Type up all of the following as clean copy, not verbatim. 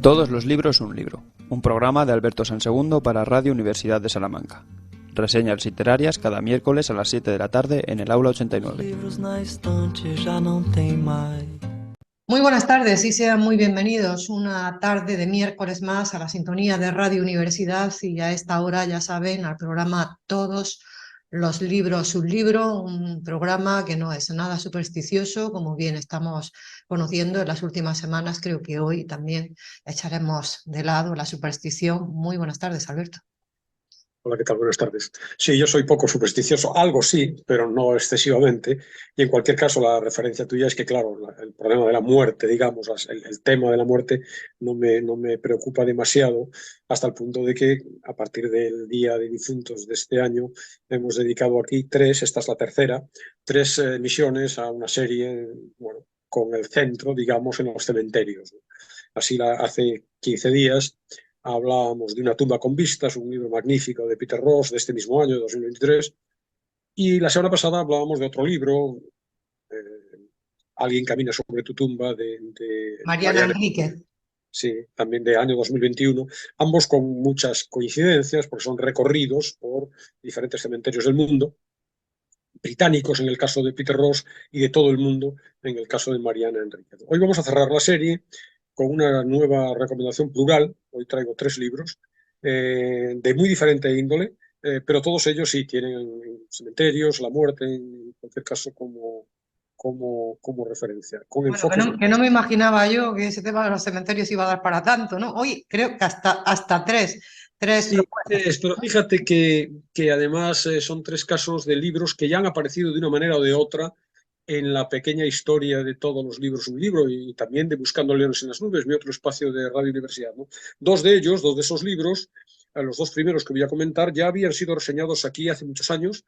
Todos los libros un libro, un programa de Alberto Sansegundo para Radio Universidad de Salamanca. Reseñas literarias cada miércoles a las 7 de la tarde en el aula 89. Muy buenas tardes y sean muy bienvenidos una tarde de miércoles más a la sintonía de Radio Universidad y a esta hora, ya saben, al programa Todos los libros un libro, un programa que no es nada supersticioso, como bien estamos conociendo en las últimas semanas. Creo que hoy también echaremos de lado la superstición. Muy buenas tardes, Alberto. Hola, ¿qué tal? Buenas tardes. Sí, yo soy poco supersticioso, algo sí, pero no excesivamente. Y en cualquier caso, la referencia tuya es que, claro, el problema de la muerte, digamos, el tema de la muerte no me preocupa demasiado, hasta el punto de que a partir del Día de Difuntos de este año hemos dedicado aquí esta es la tercera, tres emisiones a una serie, bueno, con el centro, digamos, en los cementerios, ¿no? Así hace 15 días hablábamos de Una tumba con vistas, un libro magnífico de Peter Ross de este mismo año, de 2023, y la semana pasada hablábamos de otro libro, Alguien camina sobre tu tumba, de Mariana Enríquez. Sí, también de año 2021, ambos con muchas coincidencias, porque son recorridos por diferentes cementerios del mundo, británicos en el caso de Peter Ross y de todo el mundo en el caso de Mariana Enríquez. Hoy vamos a cerrar la serie con una nueva recomendación plural. Hoy traigo 3 libros de muy diferente índole, pero todos ellos sí tienen cementerios, la muerte, en cualquier caso, como referencia. Con Bueno, enfoques que no me imaginaba yo que ese tema de los cementerios iba a dar para tanto, ¿no? Hoy creo que hasta tres Sí, propuestas. pero fíjate que además son 3 casos de libros que ya han aparecido de una manera o de otra en la pequeña historia de todos los libros un libro y también de Buscando Leones en las Nubes, mi otro espacio de Radio Universidad, ¿no? Dos de esos libros, los 2 primeros que voy a comentar, ya habían sido reseñados aquí hace muchos años,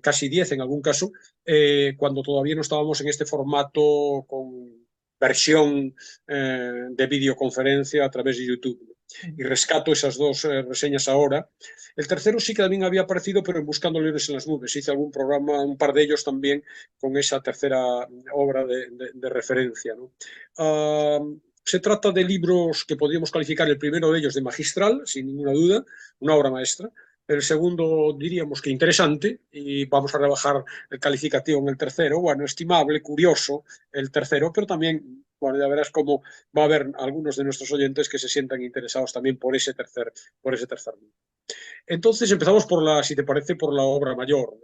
casi 10 en algún caso, cuando todavía no estábamos en este formato con versión de videoconferencia a través de YouTube, ¿no? Y rescato esas 2 reseñas ahora. El tercero sí que también había aparecido, pero en Buscando Leones en las Nubes. Hice algún programa, un par de ellos también, con esa tercera obra de referencia, ¿no? Se trata de libros que podríamos calificar, el primero de ellos de magistral, sin ninguna duda, una obra maestra. El segundo diríamos que interesante, y vamos a rebajar el calificativo en el tercero. Bueno, estimable, curioso el tercero, pero también, bueno, ya verás cómo va a haber algunos de nuestros oyentes que se sientan interesados también por ese tercer libro. Entonces empezamos si te parece, por la obra mayor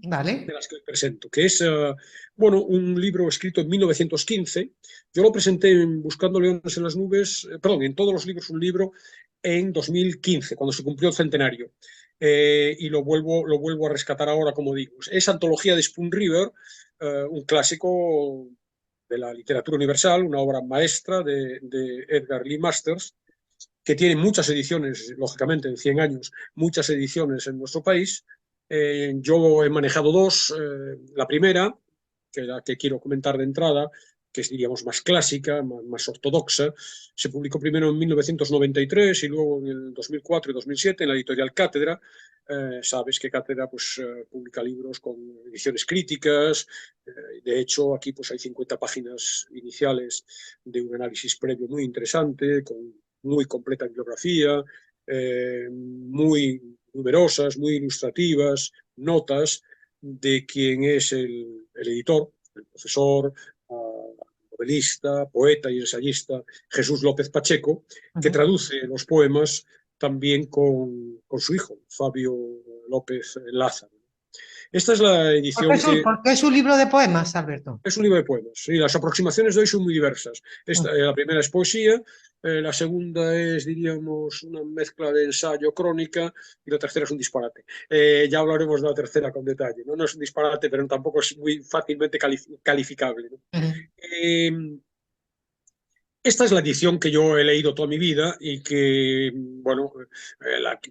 Vale. de las que presento, que es, bueno, un libro escrito en 1915. Yo lo presenté en Buscando Leones en las Nubes, perdón, en Todos los libros un libro, en 2015, cuando se cumplió el centenario. Y lo vuelvo a rescatar ahora, como digo. Es antología de Spoon River, un clásico de la literatura universal, una obra maestra de Edgar Lee Masters, que tiene muchas ediciones, lógicamente, en 100 años, muchas ediciones en nuestro país. Yo he manejado 2. La primera, que es la que quiero comentar de entrada, que es, diríamos, más clásica, más ortodoxa, se publicó primero en 1993 y luego en el 2004 y 2007 en la editorial Cátedra. Sabes que Cátedra pues, publica libros con ediciones críticas. De hecho, aquí pues, hay 50 páginas iniciales de un análisis previo muy interesante, con muy completa bibliografía, muy numerosas, muy ilustrativas, notas de quien es el editor, el profesor, novelista, poeta y ensayista Jesús López Pacheco, que traduce los poemas también con su hijo, Fabio López Lázaro. Esta es la edición ¿Por qué es un libro de poemas, Alberto? Es un libro de poemas, y las aproximaciones de hoy son muy diversas. La primera es poesía, la segunda es, diríamos, una mezcla de ensayo, crónica, y la tercera es un disparate. Ya hablaremos de la tercera con detalle, ¿no? No es un disparate, pero tampoco es muy fácilmente calificable, ¿no? Esta es la edición que yo he leído toda mi vida y que, bueno,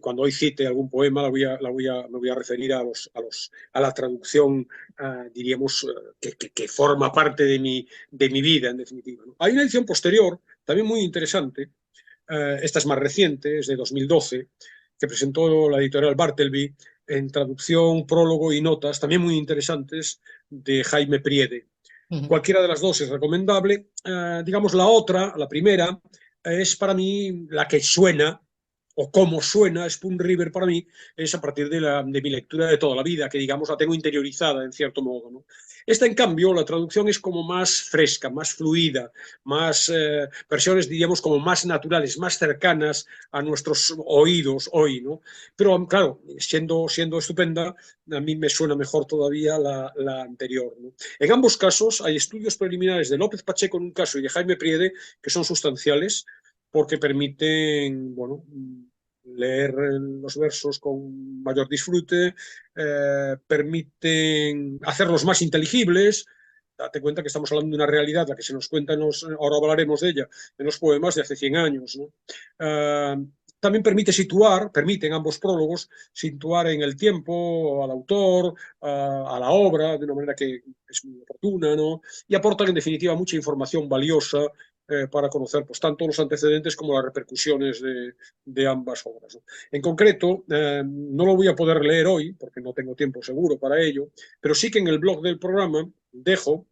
cuando hoy cite algún poema me voy a referir a la traducción, diríamos, que forma parte de mi vida, en definitiva, ¿no? Hay una edición posterior, también muy interesante, esta es más reciente, es de 2012, que presentó la editorial Bartleby, en traducción, prólogo y notas, también muy interesantes, de Jaime Priede. Cualquiera de las 2 es recomendable. Digamos, la primera, es para mí la que suena, o cómo suena Spoon River para mí, es a partir de mi lectura de toda la vida, que digamos la tengo interiorizada en cierto modo, ¿no? Esta, en cambio, la traducción es como más fresca, más fluida, más versiones, diríamos, como más naturales, más cercanas a nuestros oídos hoy, ¿no? Pero, claro, siendo estupenda, a mí me suena mejor todavía la anterior, ¿no? En ambos casos hay estudios preliminares de López Pacheco en un caso y de Jaime Priede que son sustanciales, porque permiten, bueno, leer los versos con mayor disfrute, permiten hacerlos más inteligibles. Date cuenta que estamos hablando de una realidad, la que se nos cuenta, ahora hablaremos de ella, en los poemas de hace 100 años, ¿no? También permiten ambos prólogos situar en el tiempo al autor, a la obra, de una manera que es muy oportuna, ¿no? Y aportan, en definitiva, mucha información valiosa para conocer, pues, tanto los antecedentes como las repercusiones de ambas obras, ¿no? En concreto, no lo voy a poder leer hoy, porque no tengo tiempo seguro para ello, pero sí que en el blog del programa dejo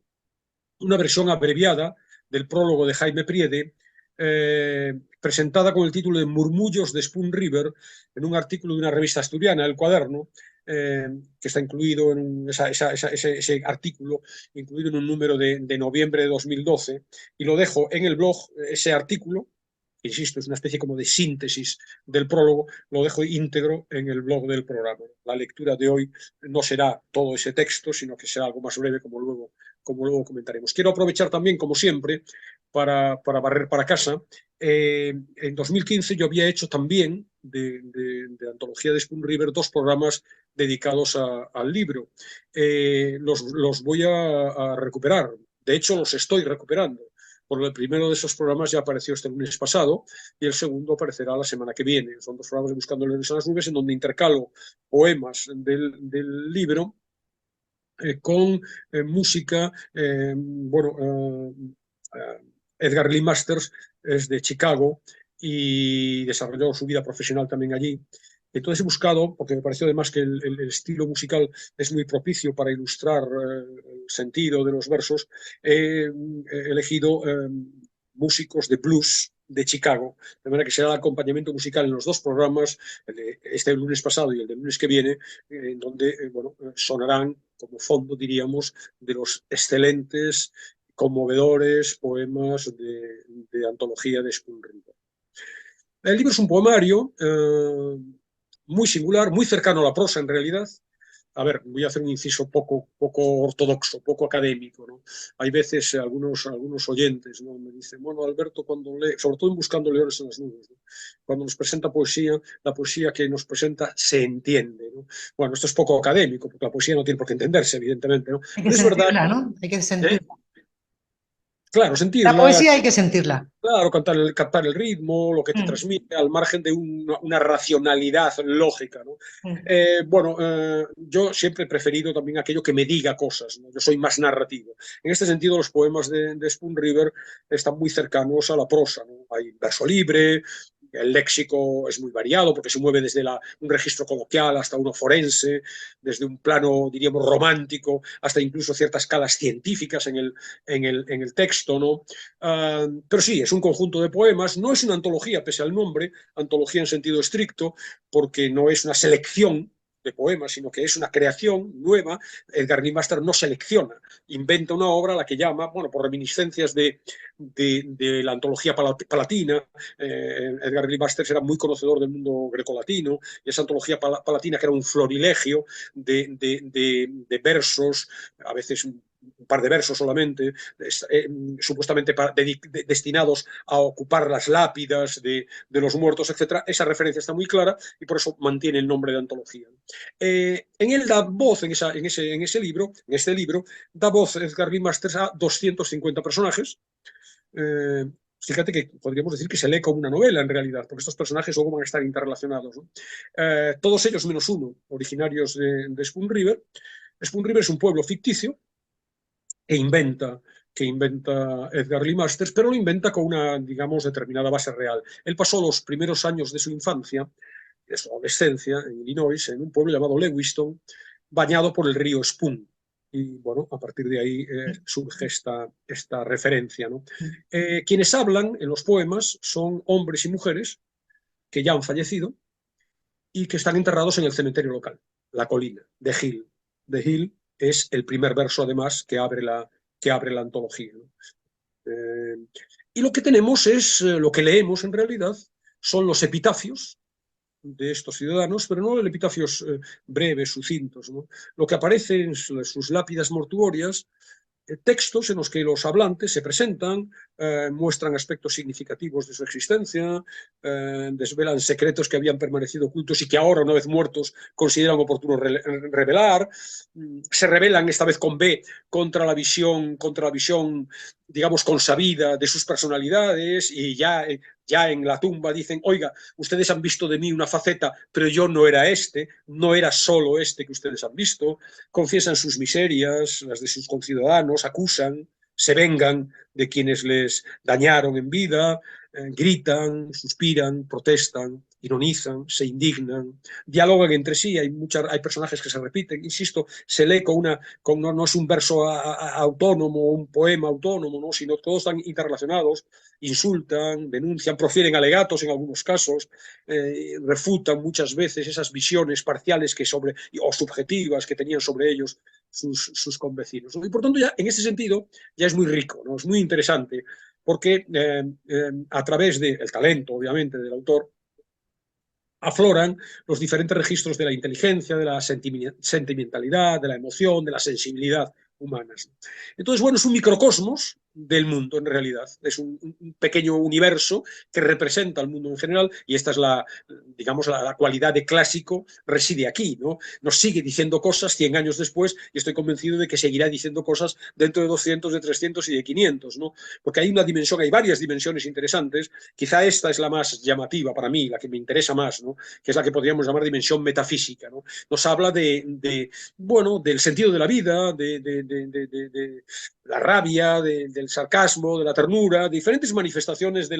una versión abreviada del prólogo de Jaime Priede, presentada con el título de Murmullos de Spoon River, en un artículo de una revista asturiana, El Cuaderno, que está incluido en ese artículo, incluido en un número de noviembre de 2012, y lo dejo en el blog, ese artículo, insisto, es una especie como de síntesis del prólogo, lo dejo íntegro en el blog del programa. La lectura de hoy no será todo ese texto, sino que será algo más breve, como luego comentaremos. Quiero aprovechar también, como siempre, para barrer para casa. En 2015 yo había hecho también de antología de Spoon River 2 programas dedicados al libro. Los voy a recuperar. De hecho, los estoy recuperando. Porque el primero de esos programas ya apareció este lunes pasado y el segundo aparecerá la semana que viene. Son 2 programas de Buscando Leones en las Nubes, en donde intercalo poemas del libro con música. Edgar Lee Masters es de Chicago y desarrolló su vida profesional también allí. Entonces he buscado, porque me pareció además que el estilo musical es muy propicio para ilustrar el sentido de los versos, he elegido músicos de blues de Chicago, de manera que será el acompañamiento musical en los 2 programas, el de este lunes pasado y el del lunes que viene, en donde sonarán como fondo, diríamos, de los excelentes, conmovedores poemas de antología de Spoon River. El libro es un poemario muy singular, muy cercano a la prosa en realidad. A ver, voy a hacer un inciso poco ortodoxo, poco académico, ¿no? Hay veces algunos oyentes, ¿no?, me dicen, bueno, Alberto, cuando lee, sobre todo en Buscando Leones en las Nubes, ¿no?, cuando nos presenta poesía, la poesía que nos presenta se entiende, ¿no? Bueno, esto es poco académico, porque la poesía no tiene por qué entenderse, evidentemente, ¿no? Hay que Pero es verdad, sentirla, ¿no? Hay que sentirla. claro, La sentirla. poesía hay que sentirla. Claro, captar el ritmo, lo que te transmite, al margen de una racionalidad lógica, ¿no? Yo siempre he preferido también aquello que me diga cosas, ¿no? Yo soy más narrativo. En este sentido, los poemas de Spoon River están muy cercanos a la prosa, ¿no? Hay verso libre, el léxico es muy variado porque se mueve desde un registro coloquial hasta uno forense, desde un plano, diríamos, romántico, hasta incluso ciertas escalas científicas en el texto, ¿no? Pero sí, es un conjunto de poemas, no es una antología, pese al nombre, antología en sentido estricto, porque no es una selección de poemas, sino que es una creación nueva. Edgar Lee Masters no selecciona, inventa una obra a la que llama, bueno, por reminiscencias de la antología palatina. Edgar Lee Masters era muy conocedor del mundo grecolatino, y esa antología palatina, que era un florilegio de versos, a veces un par de versos solamente, supuestamente destinados a ocupar las lápidas de los muertos, etc. Esa referencia está muy clara y por eso mantiene el nombre de antología. En él da voz, en este libro, da voz Edgar Lee Masters a 250 personajes. Fíjate que podríamos decir que se lee como una novela en realidad, porque estos personajes luego van a estar interrelacionados, ¿no? Todos ellos menos uno, originarios de Spoon River. Spoon River es un pueblo ficticio que inventa Edgar Lee Masters, pero lo inventa con una, digamos, determinada base real. Él pasó los primeros años de su infancia, de su adolescencia, en Illinois, en un pueblo llamado Lewiston, bañado por el río Spoon. y bueno, a partir de ahí surge esta referencia, ¿no? Quienes hablan en los poemas son hombres y mujeres que ya han fallecido y que están enterrados en el cementerio local, La Colina, de Hill. De Hill es el primer verso, además, que abre la antología, ¿no? Y lo que tenemos es, lo que leemos en realidad, son los epitafios de estos ciudadanos, pero no epitafios breves, sucintos, ¿no? Lo que aparece en sus lápidas mortuorias, textos en los que los hablantes se presentan, muestran aspectos significativos de su existencia, desvelan secretos que habían permanecido ocultos y que ahora, una vez muertos, consideran oportuno revelar, se rebelan esta vez con B contra la visión, digamos, consabida de sus personalidades, y ya en la tumba dicen: oiga, ustedes han visto de mí una faceta, pero yo no era solo este que ustedes han visto. Confiesan sus miserias, las de sus conciudadanos, acusan, se vengan de quienes les dañaron en vida, gritan, suspiran, protestan, ironizan, se indignan, dialogan entre sí. Hay personajes que se repiten, insisto, se lee no es un verso autónomo, un poema autónomo, ¿no? Sino todos están interrelacionados, insultan, denuncian, profieren alegatos en algunos casos, refutan muchas veces esas visiones parciales o subjetivas que tenían sobre ellos sus convecinos. Y por tanto, ya en ese sentido, ya es muy rico, ¿no? Es muy interesante, porque a través del talento, obviamente, del autor, afloran los diferentes registros de la inteligencia, de la sentimentalidad, de la emoción, de la sensibilidad humanas. Entonces, bueno, es un microcosmos del mundo, en realidad. Es un pequeño universo que representa al mundo en general, y esta es digamos, la cualidad de clásico reside aquí, ¿no? Nos sigue diciendo cosas 100 años después, y estoy convencido de que seguirá diciendo cosas dentro de 200, de 300 y de 500, ¿no? Porque hay varias dimensiones interesantes. Quizá esta es la más llamativa para mí, la que me interesa más, ¿no? Que es la que podríamos llamar dimensión metafísica, ¿no? Nos habla bueno, del sentido de la vida, de la rabia, del sarcasmo, de la ternura, diferentes manifestaciones de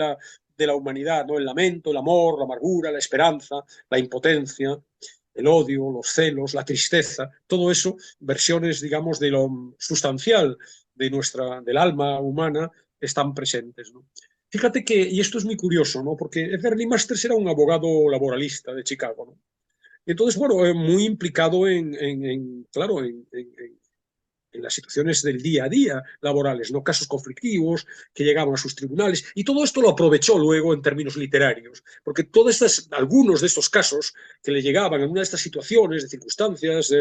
la humanidad, ¿no? El lamento, el amor, la amargura, la esperanza, la impotencia, el odio, los celos, la tristeza, todo eso, versiones, digamos, de lo sustancial del alma humana, están presentes, ¿no? Fíjate que, y esto es muy curioso, ¿no? Porque Edgar Lee Masters era un abogado laboralista de Chicago, ¿no? Entonces, bueno, muy implicado claro, en las situaciones del día a día laborales, ¿no? Casos conflictivos que llegaban a sus tribunales, y todo esto lo aprovechó luego en términos literarios, porque algunos de estos casos que le llegaban en una de estas situaciones, de circunstancias,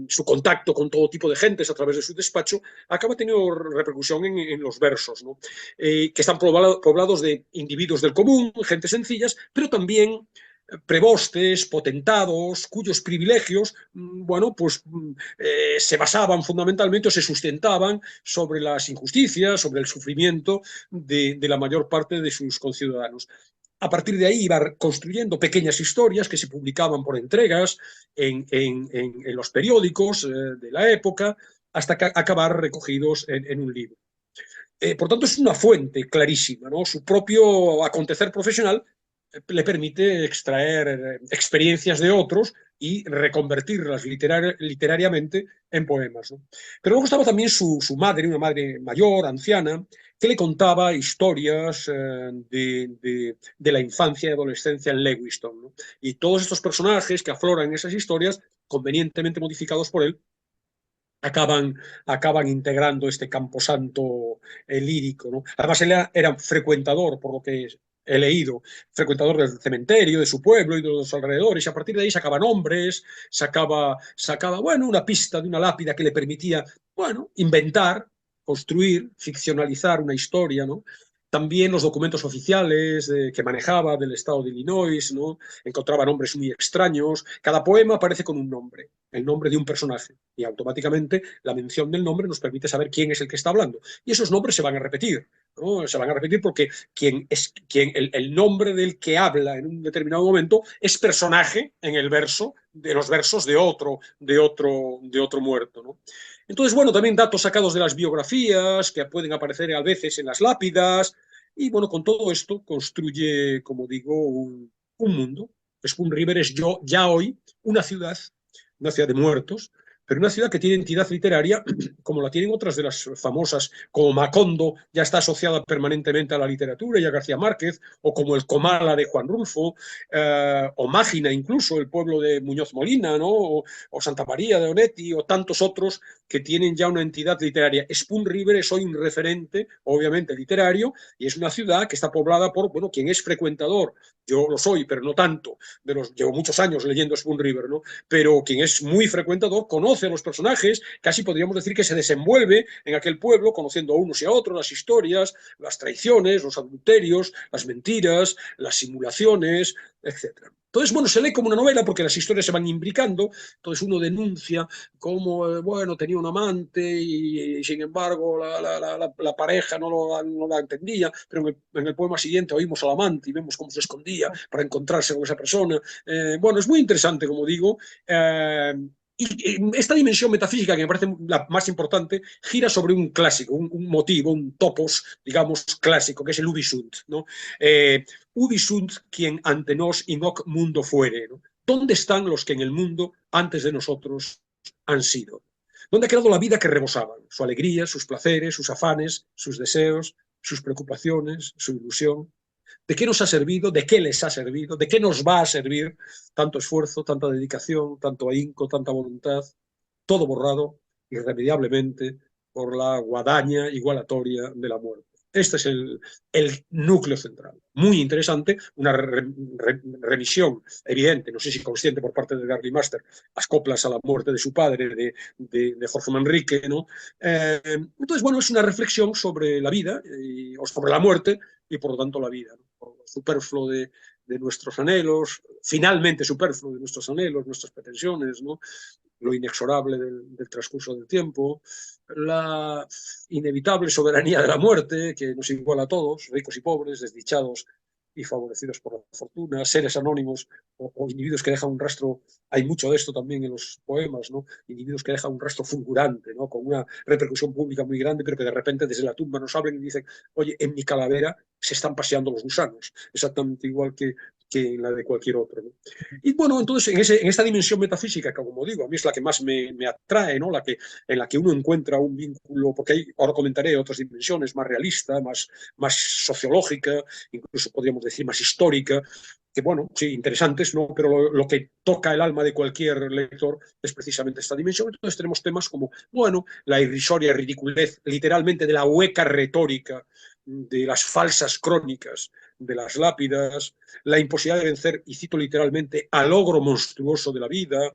su contacto con todo tipo de gentes a través de su despacho, acaba teniendo repercusión en los versos, ¿no? Que están poblados de individuos del común, gentes sencillas, pero también prebostes, potentados, cuyos privilegios, bueno, pues se basaban fundamentalmente o se sustentaban sobre las injusticias, sobre el sufrimiento de la mayor parte de sus conciudadanos. A partir de ahí iba construyendo pequeñas historias que se publicaban por entregas en los periódicos de la época, hasta acabar recogidos en un libro. Por tanto, es una fuente clarísima, ¿no? Su propio acontecer profesional le permite extraer experiencias de otros y reconvertirlas literariamente en poemas, ¿no? Pero luego estaba también su madre, una madre mayor, anciana, que le contaba historias de la infancia y adolescencia en Lewiston, ¿no? Y todos estos personajes que afloran en esas historias, convenientemente modificados por él, acaban integrando este camposanto lírico, ¿no? Además, él era frecuentador, por lo que he leído, frecuentador del cementerio, de su pueblo y de los alrededores, y a partir de ahí sacaba nombres, sacaba bueno, una pista de una lápida que le permitía, bueno, inventar, construir, ficcionalizar una historia, ¿no? También los documentos oficiales que manejaba del estado de Illinois, ¿no? Encontraba nombres muy extraños. Cada poema aparece con un nombre, el nombre de un personaje, y automáticamente la mención del nombre nos permite saber quién es el que está hablando. Y esos nombres se van a repetir, ¿no? Se van a repetir porque el nombre del que habla en un determinado momento es personaje en el verso, de los versos de otro muerto, ¿no? Entonces, bueno, también datos sacados de las biografías que pueden aparecer a veces en las lápidas, y bueno, con todo esto construye, como digo, un mundo. Spoon River es ya hoy una ciudad de muertos, pero una ciudad que tiene entidad literaria como la tienen otras de las famosas, como Macondo, ya está asociada permanentemente a la literatura y a García Márquez, o como el Comala de Juan Rulfo, o Mágina incluso, el pueblo de Muñoz Molina, ¿no? O Santa María de Onetti, o tantos otros que tienen ya una entidad literaria. Spoon River es hoy un referente, obviamente, literario, y es una ciudad que está poblada por, bueno, quien es frecuentador, yo lo soy, pero no tanto, llevo muchos años leyendo Spoon River, ¿no? Pero quien es muy frecuentador conoce a los personajes, casi podríamos decir que se desenvuelve en aquel pueblo, conociendo a unos y a otros, las historias, las traiciones, los adulterios, las mentiras, las simulaciones, etc. Entonces, bueno, se lee como una novela porque las historias se van imbricando, entonces uno denuncia cómo, bueno, tenía un amante y sin embargo la pareja no la entendía, pero en el poema siguiente oímos al amante y vemos cómo se escondía para encontrarse con esa persona. Bueno, es muy interesante, como digo, y esta dimensión metafísica, que me parece la más importante, gira sobre un clásico, un motivo, un topos, digamos, clásico, que es el ubi sunt, ¿no? Ubi sunt quien ante nos in hoc mundo fuere, ¿no? ¿Dónde están los que en el mundo antes de nosotros han sido? ¿Dónde ha quedado la vida que rebosaban? Su alegría, sus placeres, sus afanes, sus deseos, sus preocupaciones, su ilusión. ¿De qué nos ha servido? ¿De qué les ha servido? ¿De qué nos va a servir tanto esfuerzo, tanta dedicación, tanto ahínco, tanta voluntad? Todo borrado irremediablemente por la guadaña igualatoria de la muerte. Este es el núcleo central. Muy interesante, una remisión evidente, no sé si consciente por parte de Gary Master, las coplas a la muerte de su padre, de Jorge Manrique, ¿no? Entonces, bueno, es una reflexión sobre la vida o sobre la muerte y por lo tanto la vida, ¿no? Por lo superfluo de nuestros anhelos, finalmente superfluo de nuestros anhelos, nuestras pretensiones, ¿no? Lo inexorable del transcurso del tiempo, la inevitable soberanía de la muerte, que nos iguala a todos, ricos y pobres, desdichados y favorecidos por la fortuna, seres anónimos o individuos que dejan un rastro, hay mucho de esto también en los poemas, ¿no? Individuos que dejan un rastro fulgurante, ¿no? Con una repercusión pública muy grande, pero que de repente desde la tumba nos hablan y dicen, oye, en mi calavera se están paseando los gusanos, exactamente igual que en la de cualquier otro, ¿no? Y bueno, entonces en esta dimensión metafísica, que como digo, a mí es la que más me atrae, ¿no? En la que uno encuentra un vínculo, porque ahora comentaré otras dimensiones, más realista, más sociológica, incluso podríamos decir más histórica, que bueno, sí, interesantes, ¿no? Pero lo que toca el alma de cualquier lector es precisamente esta dimensión. Entonces tenemos temas como, bueno, la irrisoria ridiculez, literalmente de la hueca retórica, de las falsas crónicas, de las lápidas, la imposibilidad de vencer, y cito literalmente, al ogro monstruoso de la vida,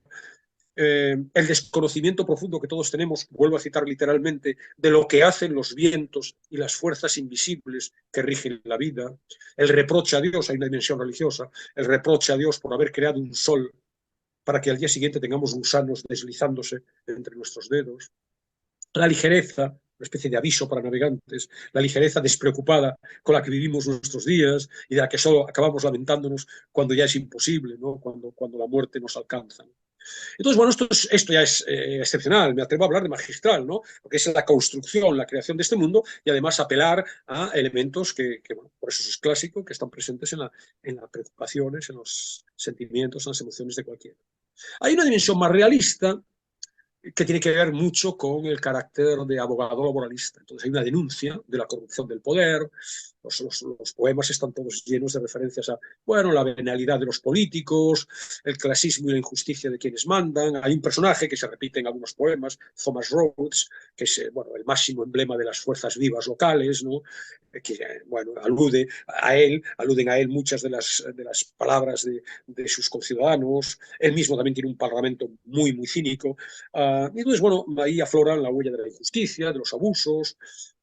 el desconocimiento profundo que todos tenemos, vuelvo a citar literalmente, de lo que hacen los vientos y las fuerzas invisibles que rigen la vida, el reproche a Dios, hay una dimensión religiosa, el reproche a Dios por haber creado un sol para que al día siguiente tengamos gusanos deslizándose entre nuestros dedos, la ligereza, una especie de aviso para navegantes, la ligereza despreocupada con la que vivimos nuestros días y de la que solo acabamos lamentándonos cuando ya es imposible, ¿no? Cuando la muerte nos alcanza. Entonces, bueno, esto ya es excepcional, me atrevo a hablar de magistral, ¿no? Porque es la construcción, la creación de este mundo y además apelar a elementos que bueno, por eso es clásico, que están presentes en las preocupaciones, en los sentimientos, en las emociones de cualquiera. Hay una dimensión más realista que tiene que ver mucho con el carácter de abogado laboralista. Entonces hay una denuncia de la corrupción del poder, los poemas están todos llenos de referencias a, bueno, la venalidad de los políticos, el clasismo y la injusticia de quienes mandan. Hay un personaje que se repite en algunos poemas, Thomas Rhodes, que es, bueno, el máximo emblema de las fuerzas vivas locales, ¿no? Que, bueno, aluden a él muchas de las palabras de sus conciudadanos. Él mismo también tiene un parlamento muy, muy cínico. Y entonces, bueno, ahí afloran la huella de la injusticia, de los abusos.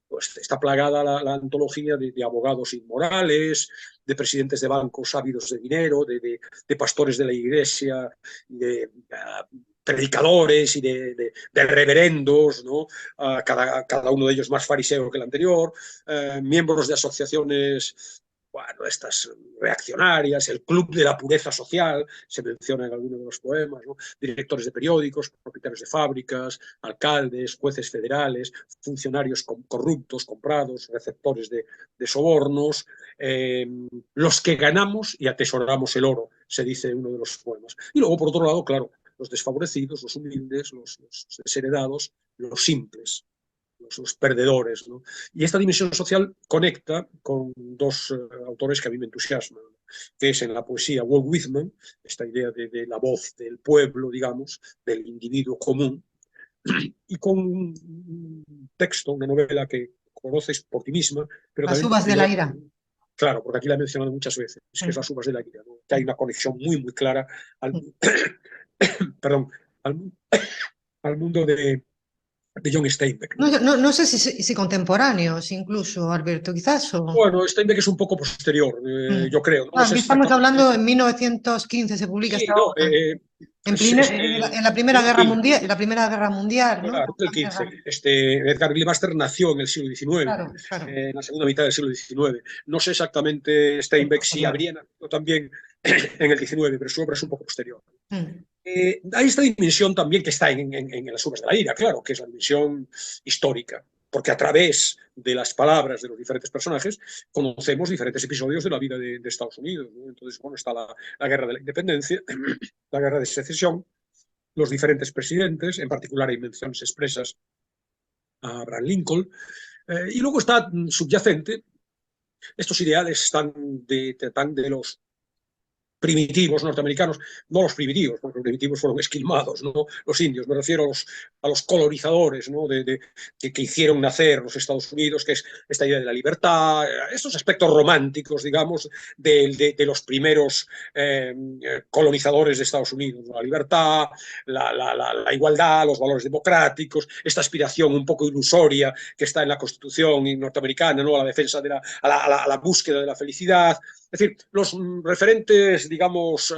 Pues está plagada la antología de abogados inmorales, de presidentes de bancos ávidos de dinero, de pastores de la iglesia, de predicadores y de reverendos, ¿no? Cada uno de ellos más fariseo que el anterior, miembros de asociaciones, bueno, estas reaccionarias, el club de la pureza social, se menciona en algunos de los poemas, ¿no? Directores de periódicos, propietarios de fábricas, alcaldes, jueces federales, funcionarios corruptos, comprados, receptores de sobornos, los que ganamos y atesoramos el oro, se dice en uno de los poemas. Y luego, por otro lado, claro, los desfavorecidos, los humildes, los desheredados, los simples, los perdedores, ¿no? Y esta dimensión social conecta con dos autores que a mí me entusiasman, que es en la poesía Walt Whitman, esta idea de la voz del pueblo, digamos, del individuo común, y con un texto, una novela que conoces por ti misma, pero Las también uvas de la ira. claro, porque aquí la he mencionado muchas veces, que es Las uvas de la ira, ¿no? Que hay una conexión muy, muy clara al, perdón, al, al mundo de John Steinbeck, ¿no? No sé si contemporáneos incluso, Alberto, quizás. Bueno, Steinbeck es un poco posterior, yo creo. No lo sé Aquí estamos exactamente. hablando en 1915, se publica Sí, esta no, obra. En la Primera Guerra Mundial, ¿no? Claro, el 15. Edgar Glimaster nació en el siglo XIX, Claro, claro. en la segunda mitad del siglo XIX. No sé exactamente Steinbeck si habría nacido también en el XIX, pero su obra es un poco posterior. Hay esta dimensión también que está en Las uvas de la ira, claro, que es la dimensión histórica, porque a través de las palabras de los diferentes personajes conocemos diferentes episodios de la vida de Estados Unidos, ¿no? Entonces, bueno, está la guerra de la independencia, la guerra de secesión, los diferentes presidentes, en particular hay menciones expresas a Abraham Lincoln, y luego está subyacente, estos ideales tan de los primitivos norteamericanos, no los primitivos, porque los primitivos fueron esquilmados, ¿no? Los indios, me refiero a los colonizadores, ¿no? que hicieron nacer los Estados Unidos, que es esta idea de la libertad, estos aspectos románticos, digamos, de los primeros colonizadores de Estados Unidos, ¿no? La libertad, la igualdad, los valores democráticos, esta aspiración un poco ilusoria que está en la Constitución norteamericana, ¿no? A la defensa de a la búsqueda de la felicidad. Es decir, los referentes, digamos,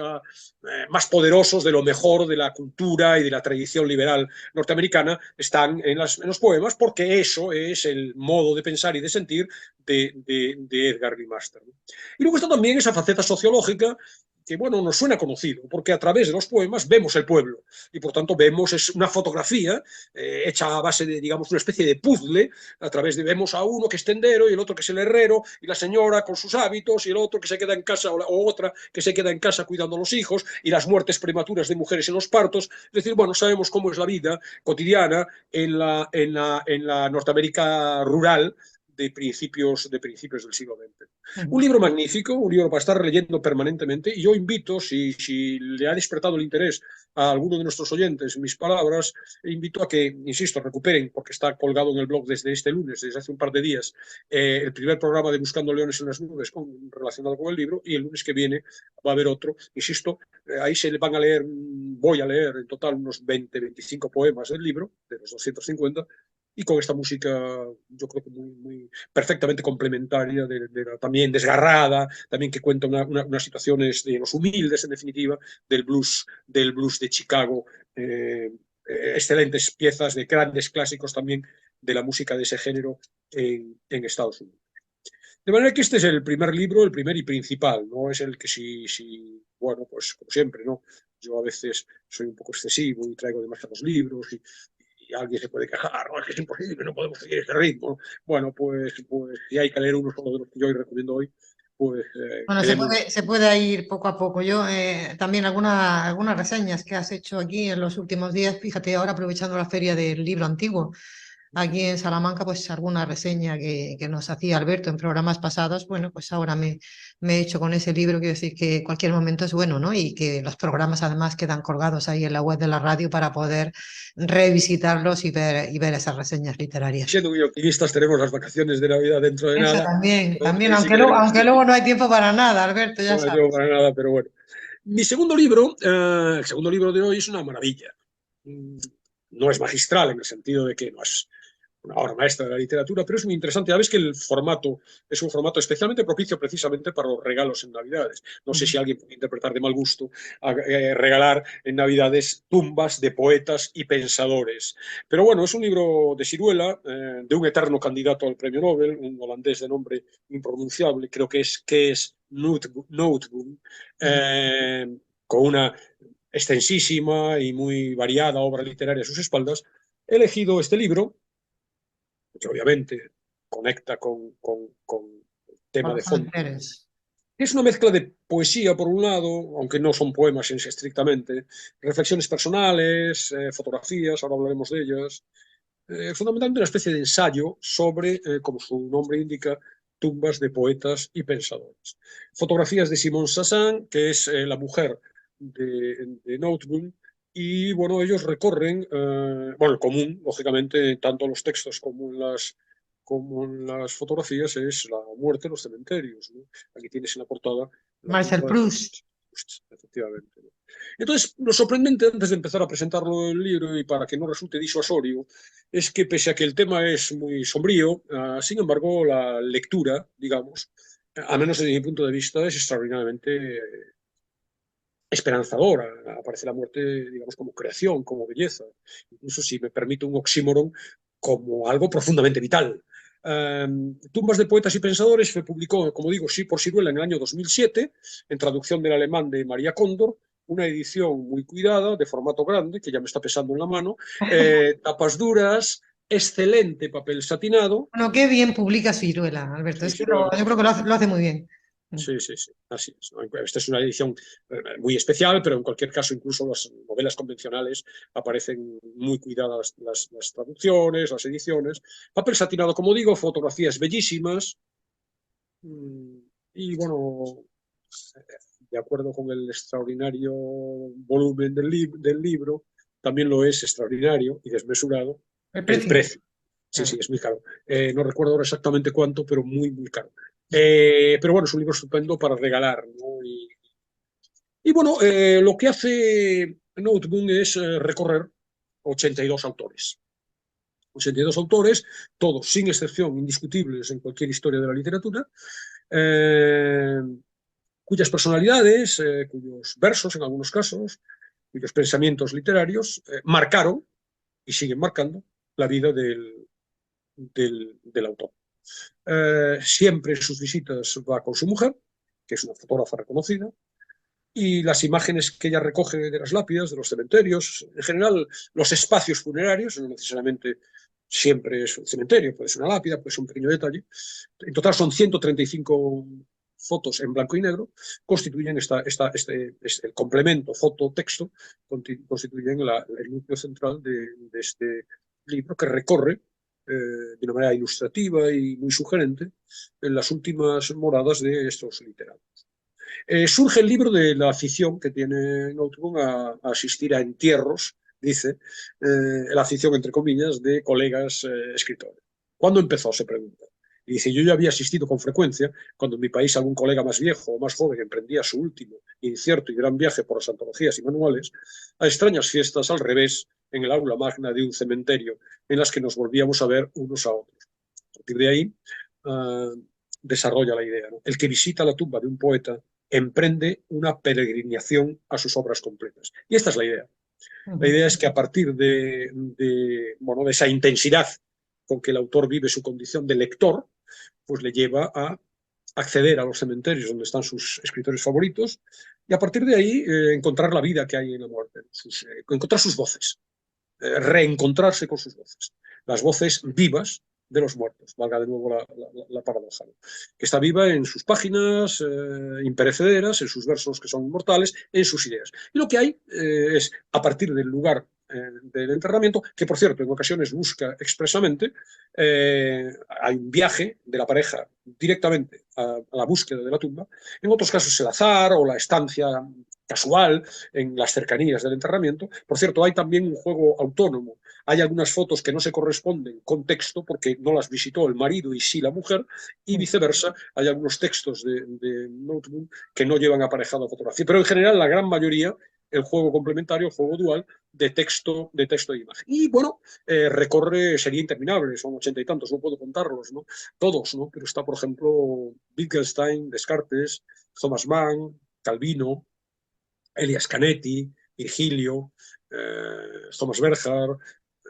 más poderosos de lo mejor de la cultura y de la tradición liberal norteamericana están en los poemas, porque eso es el modo de pensar y de sentir de Edgar Lee Master, ¿no? Y luego está también esa faceta sociológica que, bueno, nos suena conocido, porque a través de los poemas vemos el pueblo y, por tanto, vemos es una fotografía hecha a base de, digamos, una especie de puzzle, a través de vemos a uno que es tendero y el otro que es el herrero y la señora con sus hábitos y el otro que se queda en casa o otra que se queda en casa cuidando a los hijos y las muertes prematuras de mujeres en los partos. Es decir, bueno, sabemos cómo es la vida cotidiana en la Norteamérica rural de principios del siglo XX. Un libro magnífico, un libro para estar leyendo permanentemente, y yo invito, si le ha despertado el interés a alguno de nuestros oyentes mis palabras, invito a que, insisto, recuperen, porque está colgado en el blog desde este lunes, desde hace un par de días, el primer programa de Buscando Leones en las Nubes relacionado con el libro, y el lunes que viene va a haber otro, insisto, ahí se van a leer, voy a leer en total unos 20-25 poemas del libro, de los 250, y con esta música yo creo que muy perfectamente complementaria, también desgarrada, también que cuenta unas situaciones de los humildes, en definitiva, del blues de Chicago, excelentes piezas de grandes clásicos también de la música de ese género en Estados Unidos. De manera que este es el primer libro, el primer y principal, no es el que bueno, pues como siempre, ¿no? Yo a veces soy un poco excesivo y traigo demasiados libros y alguien se puede quejar, no, es que es imposible, no podemos seguir este ritmo. Bueno, pues si hay que leer uno solo de los que yo hoy recomiendo hoy, pues... Bueno, se puede ir poco a poco. Yo también algunas reseñas que has hecho aquí en los últimos días, fíjate, ahora aprovechando la feria del libro antiguo, aquí en Salamanca, pues alguna reseña que nos hacía Alberto en programas pasados, bueno, pues ahora me he hecho con ese libro, quiero decir que cualquier momento es bueno, ¿no? Y que los programas además quedan colgados ahí en la web de la radio para poder revisitarlos y ver esas reseñas literarias. Siendo muy optimistas, tenemos las vacaciones de Navidad dentro de Eso nada. también, Si aunque luego no hay tiempo para nada, Alberto, ya no hay sabes. tiempo para nada, pero bueno. Mi segundo libro, el segundo libro de hoy es una maravilla. No es magistral en el sentido de que no es una obra maestra de la literatura, pero es muy interesante. Ya ves que el formato es un formato especialmente propicio precisamente para los regalos en Navidades. No sé si alguien puede interpretar de mal gusto regalar en Navidades tumbas de poetas y pensadores. Pero bueno, es un libro de Siruela, de un eterno candidato al premio Nobel, un holandés de nombre impronunciable, creo que es Nooteboom, con una extensísima y muy variada obra literaria a sus espaldas. He elegido este libro, que obviamente conecta con el tema de fondo Es una mezcla de poesía, por un lado, aunque no son poemas estrictamente, reflexiones personales, fotografías, ahora hablaremos de ellas, fundamentalmente una especie de ensayo sobre, como su nombre indica, tumbas de poetas y pensadores. Fotografías de Simone Sassan, que es la mujer de Noteboom, y bueno, ellos recorren, bueno, el común, lógicamente, tanto en los textos como en las fotografías, es la muerte en los cementerios, ¿no? Aquí tienes en la portada la Marcel tumba de Proust. Proust, efectivamente, ¿no? Entonces, lo sorprendente, antes de empezar a presentarlo el libro y para que no resulte disuasorio, es que pese a que el tema es muy sombrío, sin embargo, la lectura, digamos, al menos desde mi punto de vista, es extraordinariamente esperanzadora. Aparece la muerte, digamos, como creación, como belleza. Incluso, si me permite un oxímoron, como algo profundamente vital. Tumbas de poetas y pensadores se publicó, como digo, sí por Siruela en el año 2007, en traducción del alemán de María Cóndor, una edición muy cuidada, de formato grande, que ya me está pesando en la mano, tapas duras, excelente papel satinado. Bueno, qué bien publica Ciruela, Alberto. Sí, Es que Siruela lo yo hace creo que muy bien. lo hace muy bien. Sí, sí, sí, así es, ¿no? Esta es una edición muy especial, pero en cualquier caso, incluso las novelas convencionales aparecen muy cuidadas las traducciones, las ediciones. Papel satinado, como digo, fotografías bellísimas. Y bueno, de acuerdo con el extraordinario volumen del libro, también lo es extraordinario y desmesurado El el precio. precio. Sí, Claro. sí, es muy caro. No recuerdo ahora exactamente cuánto, pero muy, muy caro. Pero bueno, es un libro estupendo para regalar, ¿no? Y bueno, lo que hace Notebook es recorrer 82 autores. 82 autores, todos, sin excepción, indiscutibles en cualquier historia de la literatura, eh, cuyas personalidades, cuyos versos en algunos casos, cuyos pensamientos literarios marcaron y siguen marcando la vida del autor. Siempre en sus visitas va con su mujer, que es una fotógrafa reconocida, y las imágenes que ella recoge de las lápidas, de los cementerios, en general los espacios funerarios, no necesariamente siempre es un cementerio, puede ser una lápida, puede ser un pequeño detalle. En total son 135 fotos en blanco y negro, constituyen el complemento foto-texto, constituyen el núcleo central de este libro que recorre de una manera ilustrativa y muy sugerente en las últimas moradas de estos literatos. Surge el libro de la afición que tiene Notebook a asistir a entierros, dice, la afición, entre comillas, de colegas escritores. ¿Cuándo empezó? Se pregunta. Y dice, yo ya había asistido con frecuencia cuando en mi país algún colega más viejo o más joven emprendía su último, incierto y gran viaje por las antologías y manuales, a extrañas fiestas al revés en el aula magna de un cementerio en las que nos volvíamos a ver unos a otros. A partir de ahí, desarrolla la idea, ¿no? El que visita la tumba de un poeta emprende una peregrinación a sus obras completas. Y esta es la idea. La idea es que a partir bueno, de esa intensidad con que el autor vive su condición de lector, pues le lleva a acceder a los cementerios donde están sus escritores favoritos y a partir de ahí encontrar la vida que hay en la muerte, encontrar sus voces, reencontrarse con sus voces, las voces vivas de los muertos, valga de nuevo la paradoja, ¿no? Que está viva en sus páginas imperecederas, en sus versos que son inmortales, en sus ideas. Y lo que hay es, a partir del lugar del enterramiento, que por cierto en ocasiones busca expresamente, hay un viaje de la pareja directamente a la búsqueda de la tumba, en otros casos el azar o la estancia casual en las cercanías del enterramiento. Por cierto, hay también un juego autónomo. Hay algunas fotos que no se corresponden con texto porque no las visitó el marido y sí la mujer, y viceversa. Hay algunos textos de Notebook que no llevan aparejado fotografía, pero en general la gran mayoría el juego complementario, el juego dual de texto e imagen. Y bueno, recorre, sería interminable, son 80 y tantos, no puedo contarlos, ¿no? Todos, ¿no? Pero está, por ejemplo, Wittgenstein, Descartes, Thomas Mann, Calvino, Elias Canetti, Virgilio, Thomas Berger,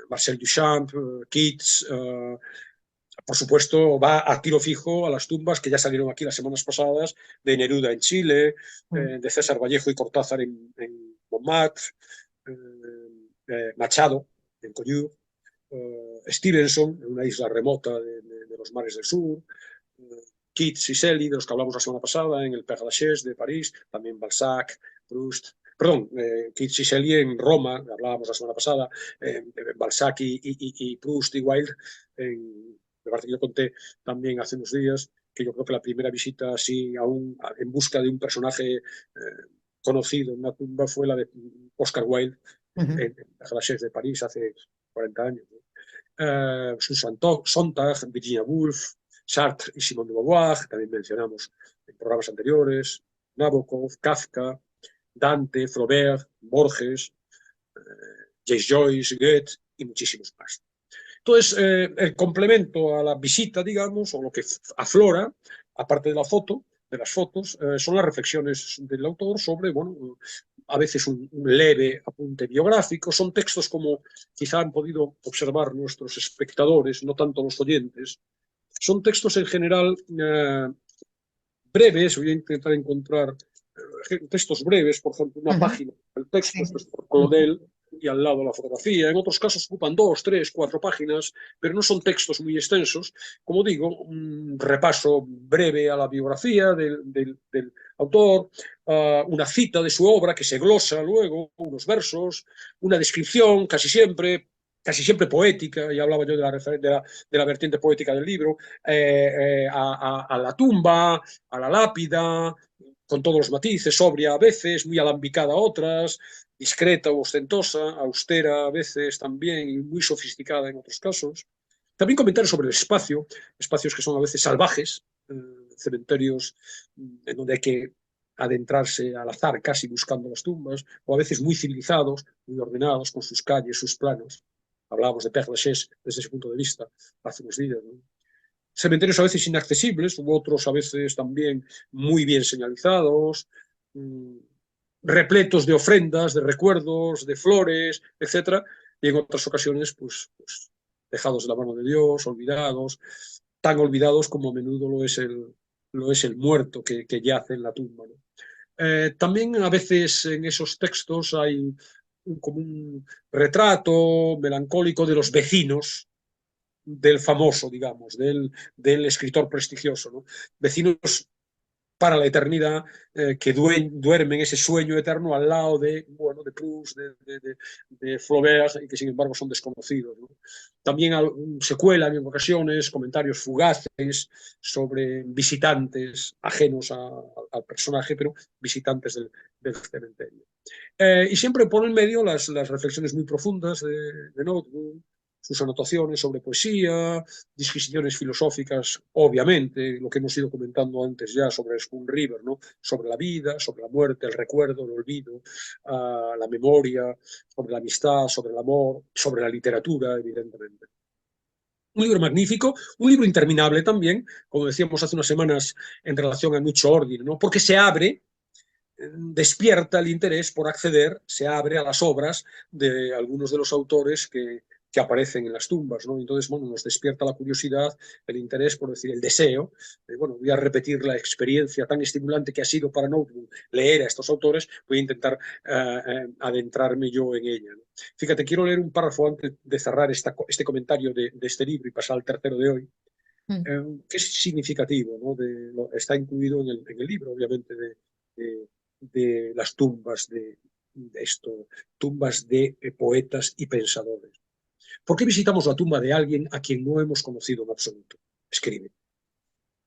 Marcel Duchamp, Keats, por supuesto, va a tiro fijo a las tumbas que ya salieron aquí las semanas pasadas, de Neruda en Chile, de César Vallejo y Cortázar en Montmartre, Machado en Collioure, Stevenson en una isla remota de los mares del sur, Keats y Shelley, de los que hablamos la semana pasada, en el Père Lachaise de París, también Balzac, Proust, perdón, Keats y Shelley en Roma, hablábamos la semana pasada, Balzac y Proust y Wilde, me parece que yo conté también hace unos días, que yo creo que la primera visita así aún en busca de un personaje conocido en una tumba fue la de Oscar Wilde en la Glaciers de París hace 40 años. Susan Sontag, Virginia Woolf, Sartre y Simone de Beauvoir, que también mencionamos en programas anteriores, Nabokov, Kafka, Dante, Flaubert, Borges, James Joyce, Goethe y muchísimos más. Entonces, el complemento a la visita, digamos, o lo que aflora, aparte de la foto, de las fotos, son las reflexiones del autor sobre, bueno, a veces un leve apunte biográfico. Son textos como quizá han podido observar nuestros espectadores, no tanto los oyentes. Son textos en general breves. Voy a intentar encontrar textos breves, por ejemplo, una página del texto, esto es por Claudel, y al lado la fotografía. En otros casos ocupan 2, 3, 4 páginas, pero no son textos muy extensos. Como digo, un repaso breve a la biografía del autor, una cita de su obra que se glosa luego, unos versos, una descripción casi siempre poética, ya hablaba yo de la vertiente poética del libro, a la tumba, a la lápida, con todos los matices, sobria a veces, muy alambicada a otras, discreta o ostentosa, austera a veces también y muy sofisticada en otros casos. También comentarios sobre el espacio, espacios que son a veces salvajes, cementerios en donde hay que adentrarse al azar casi buscando las tumbas, o a veces muy civilizados, muy ordenados, con sus calles, sus planos. Hablábamos de Père Lachaise desde ese punto de vista hace unos días, ¿no? Cementerios a veces inaccesibles, u otros a veces también muy bien señalizados, repletos de ofrendas, de recuerdos, de flores, etcétera, y en otras ocasiones, pues dejados de la mano de Dios, olvidados, tan olvidados como a menudo lo es el muerto que yace en la tumba, ¿no? También a veces en esos textos hay como un retrato melancólico de los vecinos del famoso, digamos, del escritor prestigioso, ¿no? Vecinos para la eternidad, que duermen ese sueño eterno al lado de, bueno, de Proust, de Flaubert, y que sin embargo son desconocidos, ¿no? También se cuelan en ocasiones comentarios fugaces sobre visitantes ajenos al personaje, pero visitantes del cementerio. Y siempre pone en medio las reflexiones muy profundas de Notebook, sus anotaciones sobre poesía, disquisiciones filosóficas, obviamente, lo que hemos ido comentando antes ya sobre Spoon River, ¿no? Sobre la vida, sobre la muerte, el recuerdo, el olvido, la memoria, sobre la amistad, sobre el amor, sobre la literatura, evidentemente. Un libro magnífico, un libro interminable también, como decíamos hace unas semanas en relación a Nuccio Ordine, ¿no? Porque se abre, despierta el interés por acceder, se abre a las obras de algunos de los autores que aparecen en las tumbas, ¿no? Entonces, bueno, nos despierta la curiosidad, el interés, por decir, el deseo. Bueno, voy a repetir la experiencia tan estimulante que ha sido para Notebook leer a estos autores, voy a intentar adentrarme yo en ella, ¿no? Fíjate, quiero leer un párrafo antes de cerrar este comentario de este libro y pasar al tercero de hoy, que es significativo, ¿no? Está incluido en el libro, obviamente, de las tumbas tumbas de poetas y pensadores. ¿Por qué visitamos la tumba de alguien a quien no hemos conocido en absoluto? Escribe.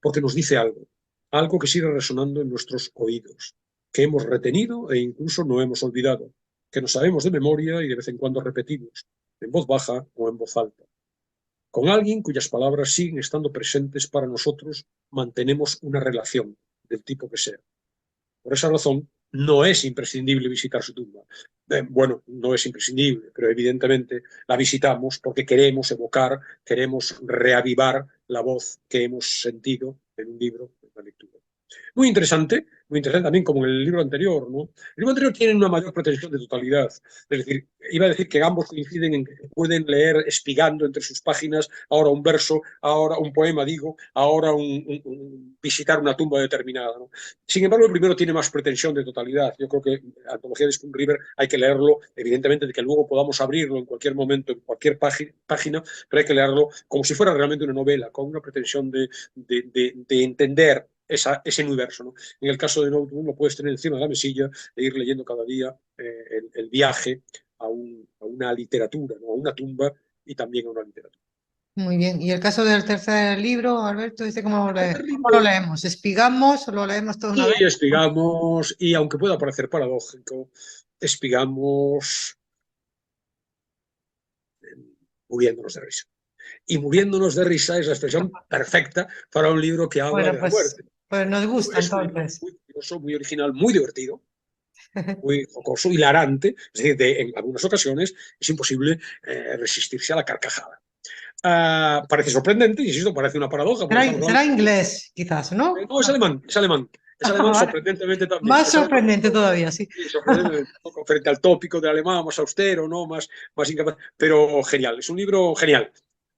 Porque nos dice algo que sigue resonando en nuestros oídos, que hemos retenido e incluso no hemos olvidado, que no sabemos de memoria y de vez en cuando repetimos, en voz baja o en voz alta. Con alguien cuyas palabras siguen estando presentes para nosotros, mantenemos una relación, del tipo que sea. Por esa razón, no es imprescindible visitar su tumba. Bueno, no es imprescindible, pero evidentemente la visitamos porque queremos evocar, queremos reavivar la voz que hemos sentido en un libro, en la lectura. Muy interesante también como en el libro anterior, ¿no? El libro anterior tiene una mayor pretensión de totalidad. Es decir, iba a decir que ambos coinciden en que pueden leer espigando entre sus páginas ahora un verso, ahora un poema, digo, ahora visitar una tumba determinada, ¿no? Sin embargo, el primero tiene más pretensión de totalidad. Yo creo que la antología de Spoon River hay que leerlo, evidentemente, de que luego podamos abrirlo en cualquier momento, en cualquier página, pero hay que leerlo como si fuera realmente una novela, con una pretensión de entender ese universo, ¿no? En el caso de Notebook lo puedes tener encima de la mesilla e ir leyendo cada día el viaje a una literatura, ¿no? A una tumba y también a una literatura. Muy bien. ¿Y el caso del tercer libro, Alberto, dice El cómo lo libro, leemos? ¿Espigamos o lo leemos todo una vez? y espigamos, y aunque pueda parecer paradójico, espigamos muriéndonos de risa. Y muriéndonos de risa es la expresión perfecta para un libro que habla Bueno, de la muerte. pues nos gusta Es un libro entonces. muy curioso, muy original, muy divertido, muy jocoso, hilarante, es decir, en algunas ocasiones es imposible resistirse a la carcajada. Parece sorprendente, insisto, parece una paradoja, porque estamos Será hablando... inglés, quizás, ¿no? No, es alemán Vale. sorprendentemente también, Más es alemán. sorprendente todavía, sí. Sí, sorprendentemente, un poco frente al tópico del alemán, más austero, ¿no? Más incapaz, pero genial, es un libro genial.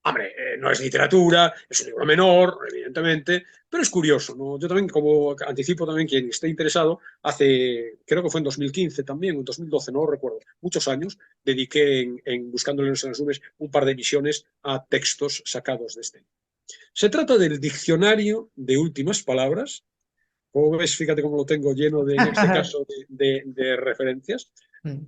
Hombre, no es literatura, es un libro menor, evidentemente, pero es curioso, ¿no? Yo también, como anticipo también, quien esté interesado, creo que fue en 2015 también, o en 2012, no lo recuerdo, muchos años, dediqué en Buscando Leones en las Nubes un par de emisiones a textos sacados de este. Se trata del diccionario de últimas palabras. Como ves, fíjate cómo lo tengo lleno en este caso, de referencias.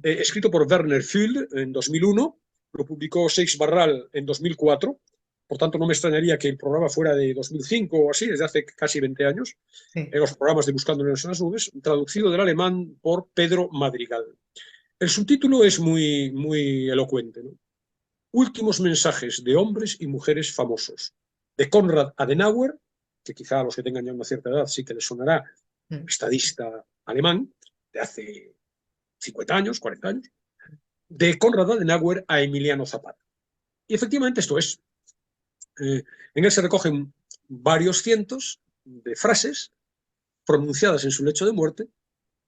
Escrito por Werner Füll en 2001, lo publicó Seix Barral en 2004, por tanto no me extrañaría que el programa fuera de 2005 o así, desde hace casi 20 años, Sí. en los programas de Buscando en las Nubes, traducido del alemán por Pedro Madrigal. El subtítulo es muy elocuente, ¿no? Últimos mensajes de hombres y mujeres famosos, de Konrad Adenauer, que quizá a los que tengan ya una cierta edad sí que les sonará, estadista alemán de hace 50 años, 40 años, de Konrad Adenauer a Emiliano Zapata. Y efectivamente esto es. En él se recogen varios cientos de frases pronunciadas en su lecho de muerte,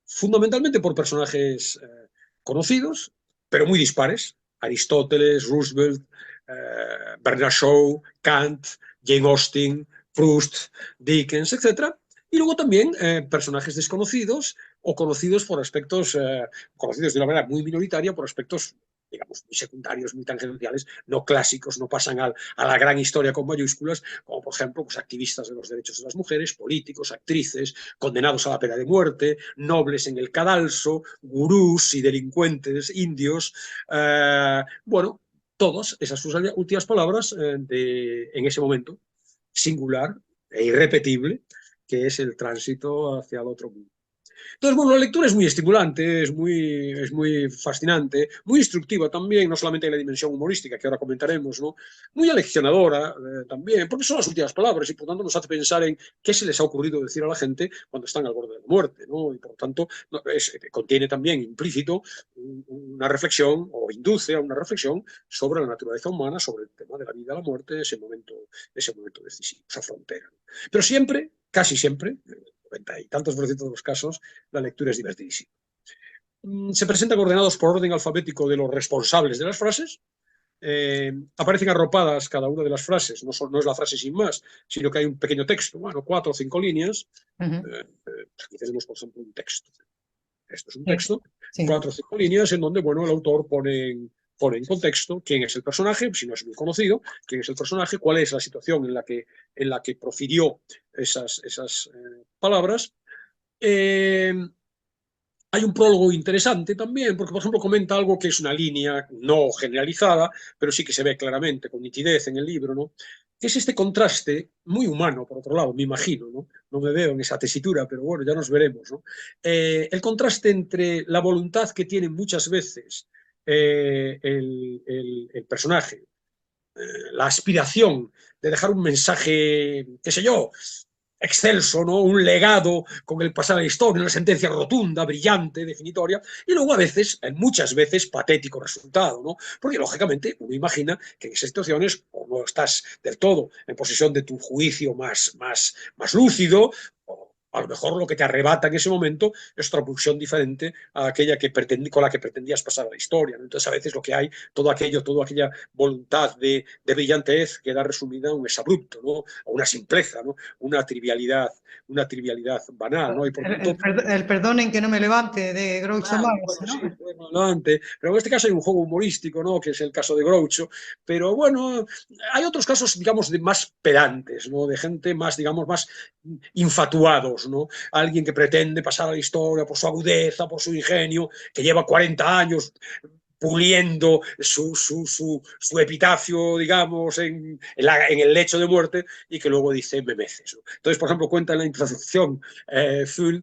fundamentalmente por personajes conocidos, pero muy dispares. Aristóteles, Roosevelt, Bernard Shaw, Kant, Jane Austen, Proust, Dickens, etc. Y luego también personajes desconocidos o conocidos por aspectos, conocidos de una manera muy minoritaria por aspectos, digamos, muy secundarios, muy tangenciales, no clásicos, no pasan a la gran historia con mayúsculas, como por ejemplo pues, activistas de los derechos de las mujeres, políticos, actrices, condenados a la pena de muerte, nobles en el cadalso, gurús y delincuentes indios. Bueno, todas esas sus últimas palabras en ese momento singular e irrepetible, que es el tránsito hacia el otro mundo. Entonces, bueno, la lectura es muy estimulante, es muy fascinante, muy instructiva también, no solamente en la dimensión humorística, que ahora comentaremos, ¿no? Muy aleccionadora también, porque son las últimas palabras y por tanto nos hace pensar en qué se les ha ocurrido decir a la gente cuando están al borde de la muerte, ¿no? Y por tanto contiene también implícito una reflexión o induce a una reflexión sobre la naturaleza humana, sobre el tema de la vida, la muerte, ese momento decisivo, esa frontera. Pero siempre, casi siempre, 90 y tantos por ciento de los casos, la lectura es divertidísima. Se presentan ordenados por orden alfabético de los responsables de las frases. Aparecen arropadas cada una de las frases, no es la frase sin más, sino que hay un pequeño texto, bueno, 4 o 5 líneas. Aquí tenemos, por ejemplo, un texto. Esto es un texto, Sí. 4 o 5 líneas en donde, bueno, el autor pone en contexto quién es el personaje, si no es muy conocido, quién es el personaje, cuál es la situación en la que profirió esas palabras. Hay un prólogo interesante también, porque, por ejemplo, comenta algo que es una línea no generalizada, pero sí que se ve claramente, con nitidez en el libro, ¿no? Que es este contraste muy humano, por otro lado, me imagino, ¿no? No me veo en esa tesitura, pero bueno, ya nos veremos, ¿no? El contraste entre la voluntad que tiene muchas veces el personaje, la aspiración de dejar un mensaje, qué sé yo, excelso, ¿no? Un legado con el pasado de la historia, una sentencia rotunda, brillante, definitoria, y luego a veces, muchas veces, patético resultado, ¿no? Porque lógicamente uno imagina que en esas situaciones o no estás del todo en posesión de tu juicio más lúcido, o a lo mejor lo que te arrebata en ese momento es otra pulsión diferente a aquella con la que pretendías pasar a la historia, ¿no? Entonces a veces lo que hay, toda aquella voluntad de brillantez queda resumida en un exabrupto, ¿no? O una simpleza, ¿no? Una trivialidad banal, ¿no? Y por tanto, El perdonen que no me levante de Groucho claro, Marx, bueno, ¿no? sí, bueno, adelante. Pero en este caso hay un juego humorístico, ¿no? Que es el caso de Groucho. Pero bueno, hay otros casos, digamos, de más pedantes, ¿no? De gente más, digamos, más infatuados, ¿no? Alguien que pretende pasar a la historia por su agudeza, por su ingenio, que lleva 40 años puliendo su epitafio, digamos, en el lecho de muerte, y que luego dice memeces, ¿no? Entonces, por ejemplo, cuenta en la introducción Full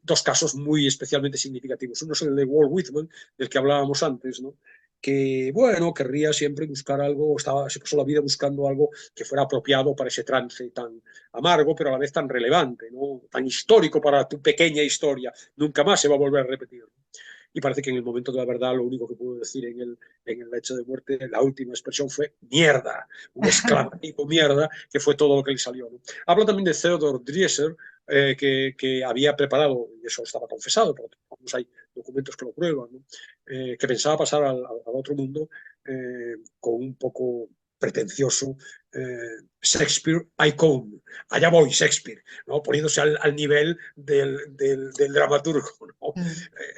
dos casos muy especialmente significativos. Uno es el de Walt Whitman, del que hablábamos antes, ¿no? Que, bueno, querría siempre buscar algo, se pasó la vida buscando algo que fuera apropiado para ese trance tan amargo, pero a la vez tan relevante, ¿no? Tan histórico para tu pequeña historia. Nunca más se va a volver a repetir. Y parece que en el momento de la verdad lo único que pudo decir en el lecho de muerte, la última expresión fue mierda, un exclamativo mierda, que fue todo lo que le salió, ¿no? Habla también de Theodor Dreiser, que había preparado, y eso estaba confesado, porque hay documentos que lo prueban, ¿no? Que pensaba pasar al otro mundo con un poco pretencioso Shakespeare Icon, allá voy Shakespeare, ¿no? Poniéndose al nivel del dramaturgo, ¿no?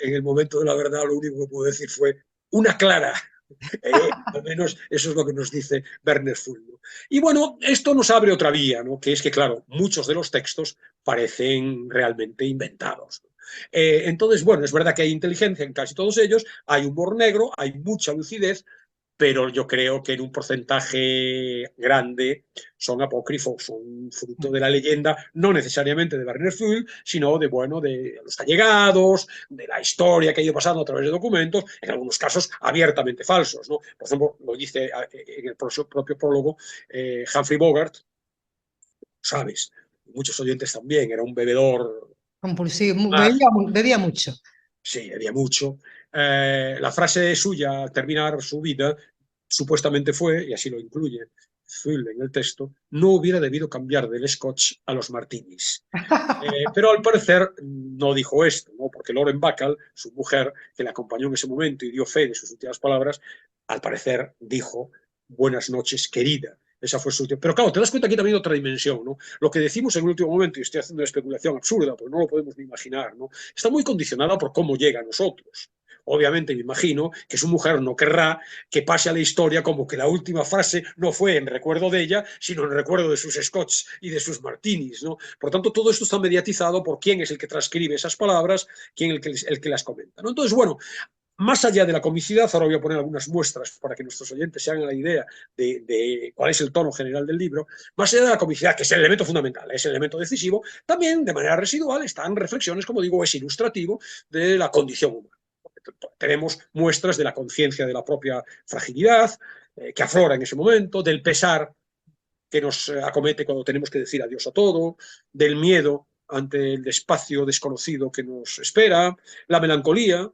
En el momento de la verdad lo único que puedo decir fue una clara. Al menos eso es lo que nos dice Werner Full, ¿no? Y bueno, esto nos abre otra vía, ¿no? Que es que, claro, muchos de los textos parecen realmente inventados, ¿no? Entonces, bueno, es verdad que hay inteligencia en casi todos ellos, hay humor negro, hay mucha lucidez, pero yo creo que en un porcentaje grande son apócrifos, son fruto de la leyenda, no necesariamente de Werner Fuhl, sino de, bueno, de los allegados, de la historia que ha ido pasando a través de documentos, en algunos casos abiertamente falsos, ¿no? Por ejemplo, lo dice en el propio prólogo Humphrey Bogart, sabes, muchos oyentes también, era un bebedor Compulsivo, más, bebía mucho. sí, había mucho. La frase suya al terminar su vida supuestamente fue, y así lo incluye Phil en el texto, no hubiera debido cambiar del scotch a los martinis. Pero al parecer no dijo esto, ¿no? Porque Lauren Bacall, su mujer, que le acompañó en ese momento y dio fe de sus últimas palabras, al parecer dijo, buenas noches, querida. Esa fue su última. Pero claro, te das cuenta que también hay otra dimensión, ¿no? Lo que decimos en el último momento, y estoy haciendo una especulación absurda, porque no lo podemos ni imaginar, ¿no? Está muy condicionada por cómo llega a nosotros. Obviamente me imagino que su mujer no querrá que pase a la historia como que la última frase no fue en recuerdo de ella, sino en recuerdo de sus scotch y de sus martinis, ¿no? Por tanto, todo esto está mediatizado por quién es el que transcribe esas palabras, quién es el que las comenta, ¿no? Entonces, bueno, más allá de la comicidad, ahora voy a poner algunas muestras para que nuestros oyentes se hagan la idea de cuál es el tono general del libro. Más allá de la comicidad, que es el elemento fundamental, es el elemento decisivo, también de manera residual están reflexiones, como digo, es ilustrativo de la condición humana. Tenemos muestras de la conciencia de la propia fragilidad que aflora en ese momento, del pesar que nos acomete cuando tenemos que decir adiós a todo, del miedo ante el espacio desconocido que nos espera, la melancolía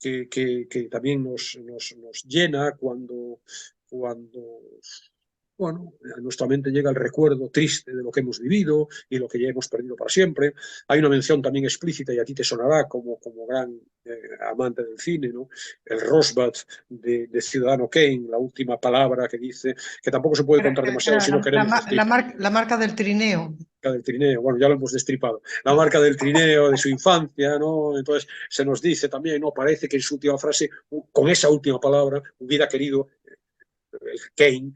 que también nos llena cuando bueno, a nuestra mente llega el recuerdo triste de lo que hemos vivido y lo que ya hemos perdido para siempre. Hay una mención también explícita, y a ti te sonará como gran amante del cine, ¿no? El Rosebud de Ciudadano Kane, la última palabra que dice, que tampoco se puede contar demasiado si no queremos destripar. La marca del trineo. Del trineo, bueno, ya lo hemos destripado, la marca del trineo de su infancia, ¿no? Entonces se nos dice también, ¿no? Parece que en su última frase, con esa última palabra, hubiera querido Kane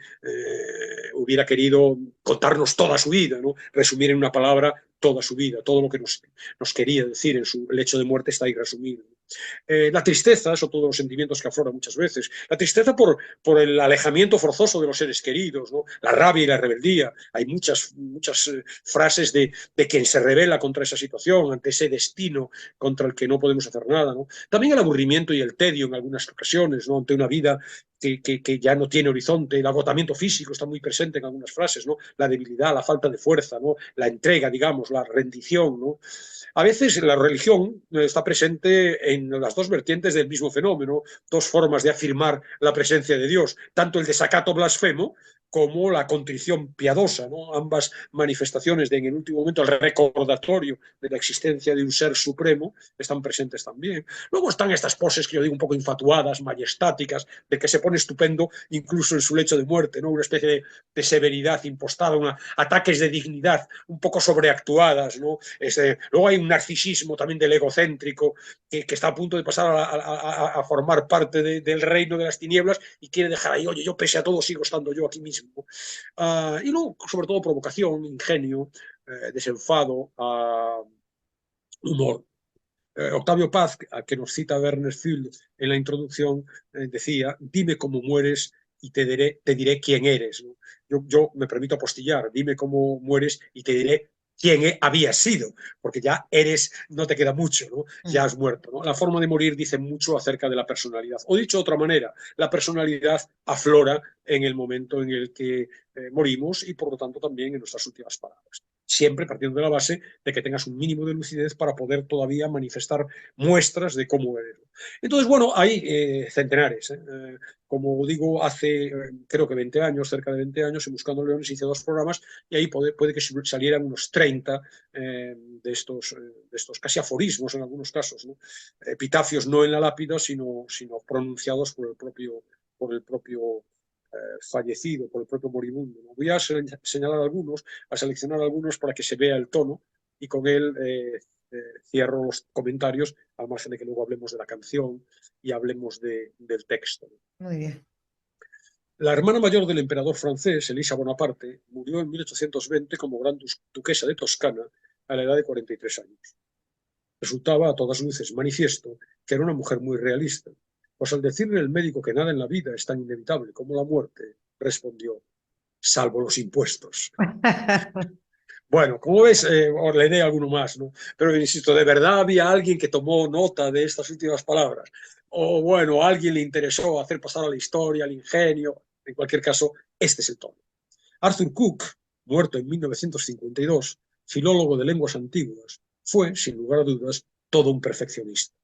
hubiera querido contarnos toda su vida, ¿no? Resumir en una palabra toda su vida, todo lo que nos quería decir en su lecho de muerte está ahí resumido. La tristeza, eso todos los sentimientos que afloran muchas veces, la tristeza por el alejamiento forzoso de los seres queridos, ¿no? La rabia y la rebeldía. Hay muchas frases de quien se rebela contra esa situación, ante ese destino contra el que no podemos hacer nada, ¿no? También el aburrimiento y el tedio en algunas ocasiones, ¿no? Ante una vida que ya no tiene horizonte, el agotamiento físico está muy presente en algunas frases, ¿no? La debilidad, la falta de fuerza, ¿no? La entrega, digamos, la rendición, ¿no? A veces la religión está presente en las dos vertientes del mismo fenómeno, dos formas de afirmar la presencia de Dios, tanto el desacato blasfemo, como la contrición piadosa, ¿no? Ambas manifestaciones en el último momento, el recordatorio de la existencia de un ser supremo, están presentes también. Luego están estas poses que yo digo un poco infatuadas, majestáticas, de que se pone estupendo incluso en su lecho de muerte, ¿no? Una especie de severidad impostada, ataques de dignidad un poco sobreactuadas, ¿no? Luego hay un narcisismo también del egocéntrico que está a punto de pasar a formar parte del reino de las tinieblas y quiere dejar ahí, oye, yo pese a todo sigo estando yo aquí mismo. Y luego, sobre todo, provocación, ingenio, desenfado, humor. Octavio Paz, que nos cita Werner Field en la introducción, decía, dime cómo mueres y te diré quién eres, ¿no? Yo me permito apostillar, dime cómo mueres y te diré quién habías sido, porque ya eres, no te queda mucho, ¿no? Ya has muerto, ¿no? La forma de morir dice mucho acerca de la personalidad. O dicho de otra manera, la personalidad aflora en el momento en el que morimos y por lo tanto también en nuestras últimas palabras. Siempre partiendo de la base de que tengas un mínimo de lucidez para poder todavía manifestar muestras de cómo eres. Entonces, bueno, hay centenares. Como digo, hace creo que 20 años, cerca de 20 años, en Buscando Leones hice 2 programas y ahí puede que salieran unos 30 de estos casi aforismos en algunos casos, ¿no? Epitafios no en la lápida, sino pronunciados por el propio fallecido, por el propio moribundo, ¿no? Voy a señalar algunos, a seleccionar algunos para que se vea el tono y con él cierro los comentarios, al margen de que luego hablemos de la canción y hablemos del texto. Muy bien. La hermana mayor del emperador francés, Elisa Bonaparte, murió en 1820 como gran duquesa de Toscana a la edad de 43 años. Resultaba a todas luces manifiesto que era una mujer muy realista, pues al decirle el médico que nada en la vida es tan inevitable como la muerte, respondió, salvo los impuestos. Bueno, como ves, os leeré alguno más, ¿no? Pero insisto, ¿de verdad había alguien que tomó nota de estas últimas palabras? O bueno, a alguien le interesó hacer pasar a la historia, al ingenio. En cualquier caso, este es el tono. Arthur Cook, muerto en 1952, filólogo de lenguas antiguas, fue, sin lugar a dudas, todo un perfeccionista.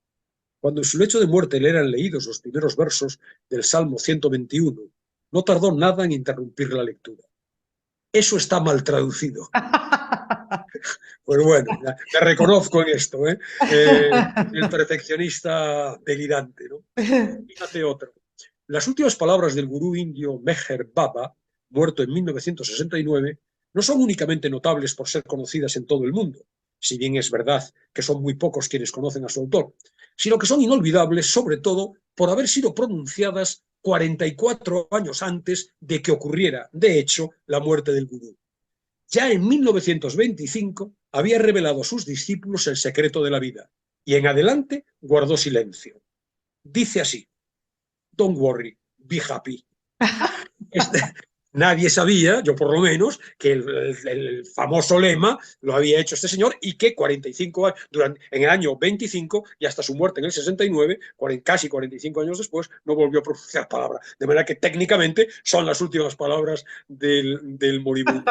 Cuando en su lecho de muerte le eran leídos los primeros versos del Salmo 121, no tardó nada en interrumpir la lectura. Eso está mal traducido. Pues bueno, me reconozco en esto, ¿eh? El perfeccionista delirante, ¿no? Fíjate otro. Las últimas palabras del gurú indio Meher Baba, muerto en 1969, no son únicamente notables por ser conocidas en todo el mundo, si bien es verdad que son muy pocos quienes conocen a su autor, sino que son inolvidables sobre todo por haber sido pronunciadas 44 años antes de que ocurriera, de hecho, la muerte del gurú. Ya en 1925 había revelado a sus discípulos el secreto de la vida y en adelante guardó silencio. Dice así, don't worry, be happy. Nadie sabía, yo por lo menos, que el famoso lema lo había hecho este señor y que 45 años, en el año 25 y hasta su muerte en el 69, casi 45 años después, no volvió a pronunciar palabra. De manera que técnicamente son las últimas palabras del moribundo.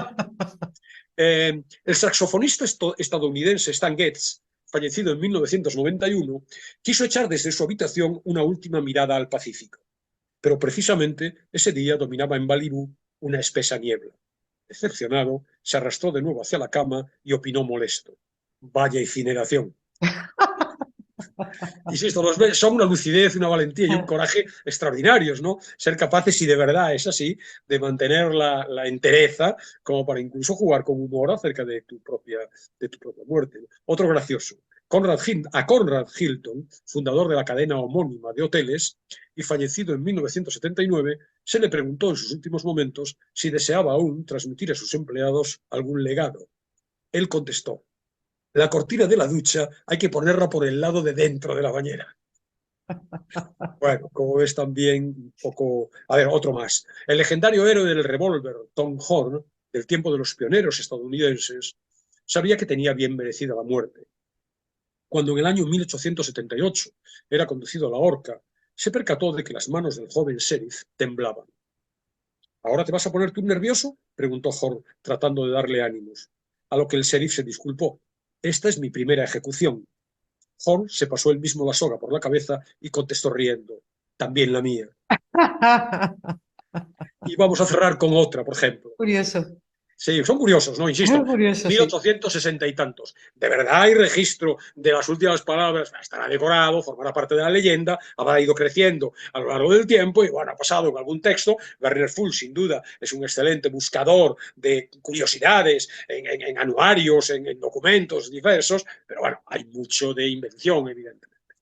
El saxofonista estadounidense Stan Getz, fallecido en 1991, quiso echar desde su habitación una última mirada al Pacífico. Pero precisamente ese día dominaba en Malibú una espesa niebla. Decepcionado, se arrastró de nuevo hacia la cama y opinó molesto. Vaya incineración. Insisto, son una lucidez, una valentía y un coraje extraordinarios, ¿no? Ser capaces, si de verdad es así, de mantener la entereza como para incluso jugar con humor acerca de tu propia muerte. Otro gracioso. A Conrad Hilton, fundador de la cadena homónima de hoteles y fallecido en 1979, se le preguntó en sus últimos momentos si deseaba aún transmitir a sus empleados algún legado. Él contestó, la cortina de la ducha hay que ponerla por el lado de dentro de la bañera. Bueno, como ves también un poco... A ver, otro más. El legendario héroe del revólver, Tom Horn, del tiempo de los pioneros estadounidenses, sabía que tenía bien merecida la muerte. Cuando en el año 1878 era conducido a la horca, se percató de que las manos del joven sheriff temblaban. ¿Ahora te vas a poner tú nervioso?, preguntó Horn, tratando de darle ánimos. A lo que el sheriff se disculpó. Esta es mi primera ejecución. Horn se pasó él mismo la soga por la cabeza y contestó riendo. También la mía. Y vamos a cerrar con otra, por ejemplo. Curioso. Sí, son curiosos, ¿no? Insisto, Muy curioso, sí. 1860 y tantos. De verdad hay registro de las últimas palabras, estará decorado, formará parte de la leyenda, habrá ido creciendo a lo largo del tiempo y, bueno, ha pasado en algún texto. Werner Fuhl, sin duda, es un excelente buscador de curiosidades en anuarios, en documentos diversos, pero, bueno, hay mucho de invención, evidentemente.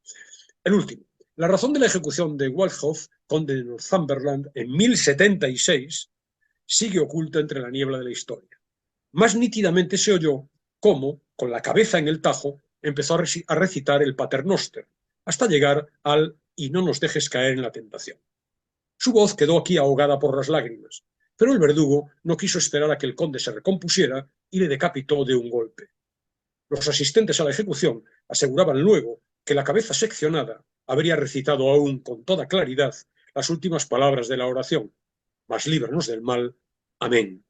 El último. La razón de la ejecución de Waltheof, conde de Northumberland, en 1076, sigue oculta entre la niebla de la historia. Más nítidamente se oyó cómo, con la cabeza en el tajo, empezó a recitar el Paternoster, hasta llegar al "y no nos dejes caer en la tentación". Su voz quedó aquí ahogada por las lágrimas, pero el verdugo no quiso esperar a que el conde se recompusiera y le decapitó de un golpe. Los asistentes a la ejecución aseguraban luego que la cabeza seccionada habría recitado aún con toda claridad las últimas palabras de la oración: "Mas líbranos del mal. Amén".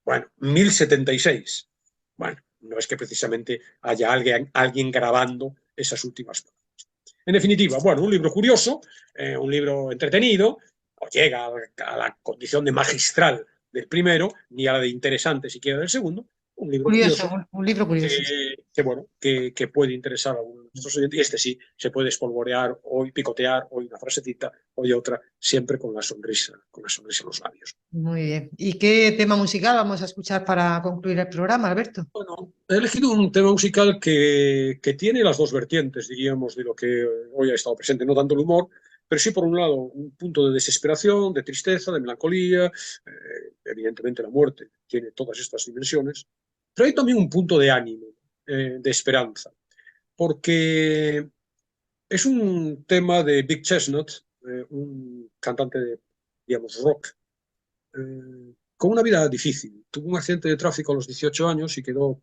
Bueno, 1076. Bueno, no es que precisamente haya alguien grabando esas últimas palabras. En definitiva, bueno, un libro curioso, un libro entretenido, no llega a la condición de magistral del primero, ni a la de interesante siquiera del segundo. Un libro Curioso, curioso un libro curioso. que puede interesar a algunos de nuestros oyentes. Y este sí, se puede espolvorear, hoy picotear, hoy una frasecita, hoy otra, siempre con la sonrisa en los labios. Muy bien. ¿Y qué tema musical vamos a escuchar para concluir el programa, Alberto? Bueno, he elegido un tema musical que tiene las dos vertientes, diríamos, de lo que hoy ha estado presente, no tanto el humor, pero sí, por un lado, un punto de desesperación, de tristeza, de melancolía, evidentemente la muerte tiene todas estas dimensiones, pero hay también un punto de ánimo, de esperanza, porque es un tema de Big Chestnut, un cantante de, digamos, rock, con una vida difícil. Tuvo un accidente de tráfico a los 18 años y quedó,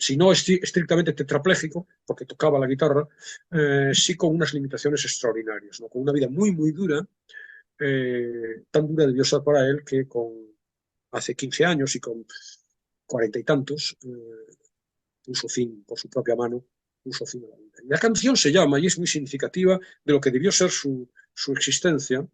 si no estrictamente tetrapléjico, porque tocaba la guitarra, sí con unas limitaciones extraordinarias, ¿no? Con una vida muy, muy dura, tan dura debió ser para él que hace 15 años y con 40 y tantos, puso fin por su propia mano, puso fin a la vida. Y la canción se llama, y es muy significativa de lo que debió ser su existencia,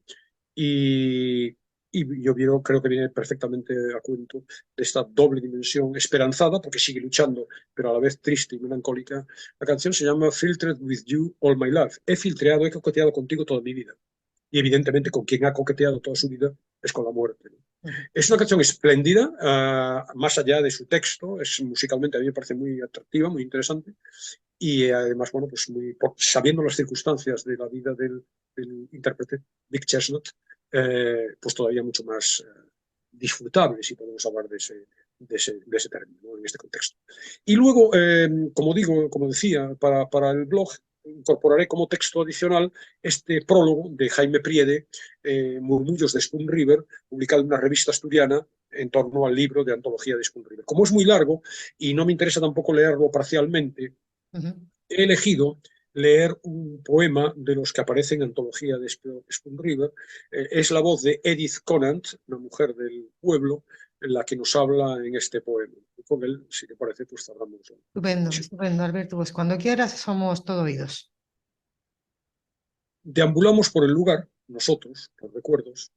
y yo creo que viene perfectamente a cuento de esta doble dimensión esperanzada, porque sigue luchando, pero a la vez triste y melancólica. La canción se llama Filtered with You All My Life. He coqueteado contigo toda mi vida. Y evidentemente con quien ha coqueteado toda su vida es con la muerte, ¿no? Es una canción espléndida, más allá de su texto, musicalmente a mí me parece muy atractiva, muy interesante, y además, bueno, pues sabiendo las circunstancias de la vida del intérprete, Big Chestnut, pues todavía mucho más disfrutable, si podemos hablar de ese término, ¿no? En este contexto. Y luego, como decía, para el blog incorporaré como texto adicional este prólogo de Jaime Priede, Murmullos de Spoon River, publicado en una revista asturiana en torno al libro de antología de Spoon River. Como es muy largo y no me interesa tampoco leerlo parcialmente, he elegido leer un poema de los que aparecen en antología de Spoon River. Es la voz de Edith Conant, una mujer del pueblo, en la que nos habla en este poema. Y con él, si te parece, pues hablamos. Estupendo, estupendo, Alberto. Pues cuando quieras, somos todo oídos. Deambulamos por el lugar, nosotros, los recuerdos,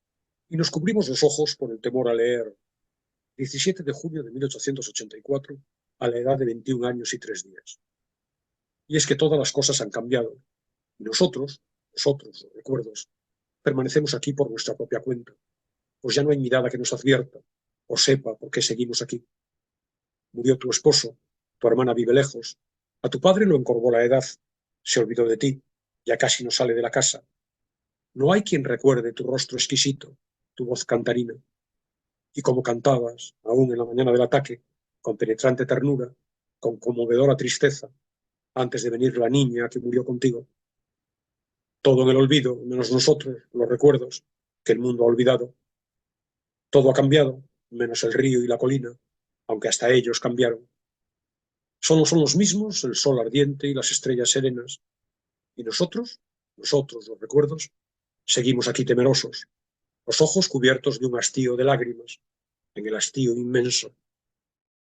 y nos cubrimos los ojos por el temor a leer. 17 de junio de 1884, a la edad de 21 años y 3 días. Y es que todas las cosas han cambiado. Y nosotros, los recuerdos, permanecemos aquí por nuestra propia cuenta, pues ya no hay mirada que nos advierta o sepa por qué seguimos aquí. Murió tu esposo, tu hermana vive lejos, a tu padre lo encorvó la edad, se olvidó de ti, ya casi no sale de la casa. No hay quien recuerde tu rostro exquisito, tu voz cantarina. Y como cantabas, aún en la mañana del ataque, con penetrante ternura, con conmovedora tristeza, antes de venir la niña que murió contigo. Todo en el olvido, menos nosotros, los recuerdos, que el mundo ha olvidado. Todo ha cambiado, menos el río y la colina, aunque hasta ellos cambiaron. Solo son los mismos el sol ardiente y las estrellas serenas. Y nosotros, los recuerdos, seguimos aquí temerosos, los ojos cubiertos de un hastío de lágrimas, en el hastío inmenso,